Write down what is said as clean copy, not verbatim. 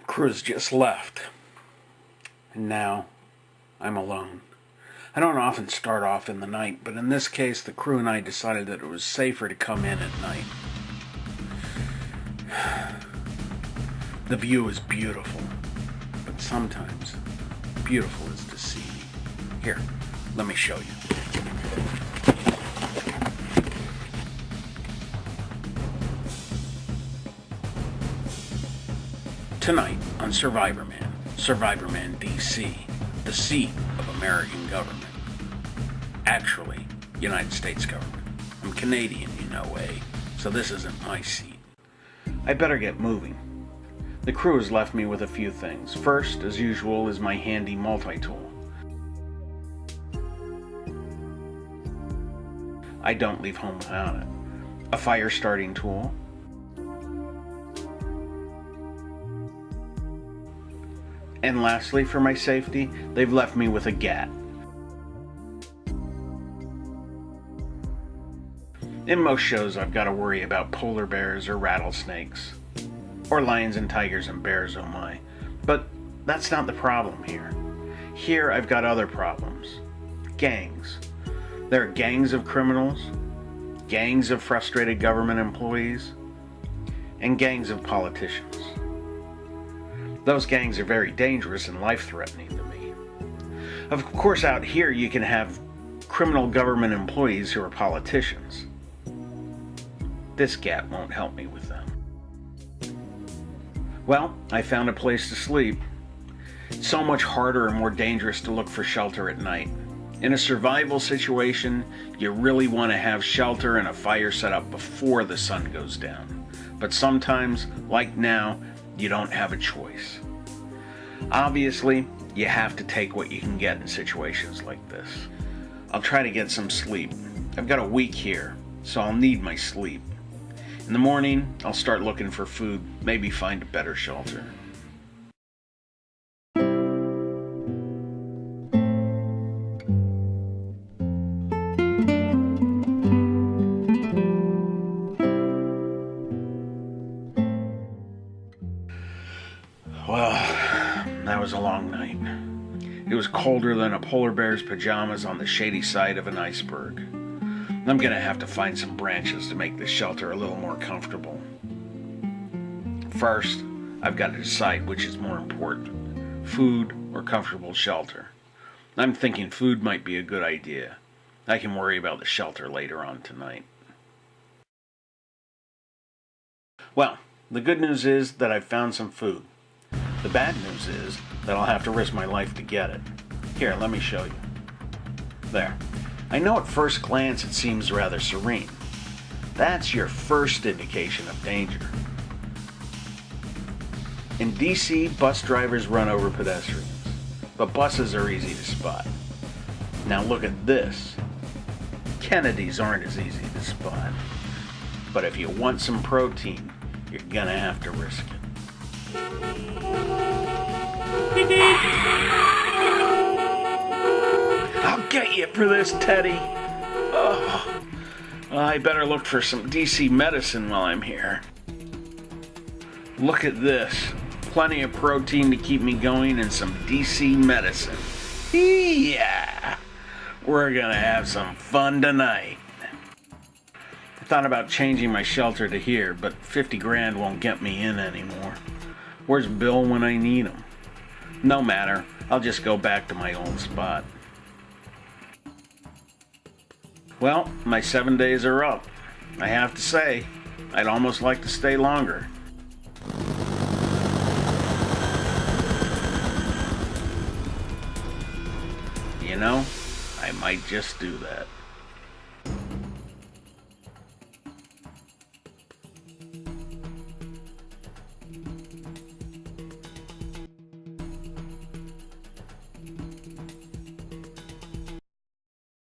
Crew's just left, and now I'm alone. I don't often start off in the night, but in this case, the crew and I decided that it was safer to come in at night. The view is beautiful, but sometimes beautiful is deceiving. Here, let me show you. Tonight on Survivorman DC, the seat of American government. Actually, United States government. I'm Canadian, you know, so this isn't my seat. I better get moving. The crew has left me with a few things. First, as usual, is my handy multi-tool. I don't leave home without it. A fire starting tool. And lastly, for my safety, they've left me with a gat. In most shows, I've got to worry about polar bears or rattlesnakes. Or lions and tigers and bears, oh my. But that's not the problem here. Here, I've got other problems. Gangs. There are gangs of criminals, gangs of frustrated government employees, and gangs of politicians. Those gangs are very dangerous and life-threatening to me. Of course, out here you can have criminal government employees who are politicians. This gat won't help me with them. Well, I found a place to sleep. It's so much harder and more dangerous to look for shelter at night. In a survival situation, you really want to have shelter and a fire set up before the sun goes down. But sometimes, like now, you don't have a choice. Obviously, you have to take what you can get in situations like this. I'll try to get some sleep. I've got a week here, so I'll need my sleep. In the morning, I'll start looking for food, maybe find a better shelter. Well, that was a long night. It was colder than a polar bear's pajamas on the shady side of an iceberg. I'm gonna have to find some branches to make this shelter a little more comfortable. First, I've got to decide which is more important, food or comfortable shelter. I'm thinking food might be a good idea. I can worry about the shelter later on tonight. Well, the good news is that I've found some food. The bad news is that I'll have to risk my life to get it. Here, let me show you. There. I know at first glance it seems rather serene. That's your first indication of danger. In DC, bus drivers run over pedestrians, but buses are easy to spot. Now look at this. Kennedys aren't as easy to spot. But if you want some protein, you're gonna have to risk it. I'll get you for this, Teddy. Oh, I better look for some DC medicine while I'm here. Look at this. Plenty of protein to keep me going and some DC medicine. Yeah! We're gonna have some fun tonight. I thought about changing my shelter to here, but 50 grand won't get me in anymore. Where's Bill when I need him? No matter, I'll just go back to my old spot. Well, my 7 days are up. I have to say, I'd almost like to stay longer. You know, I might just do that.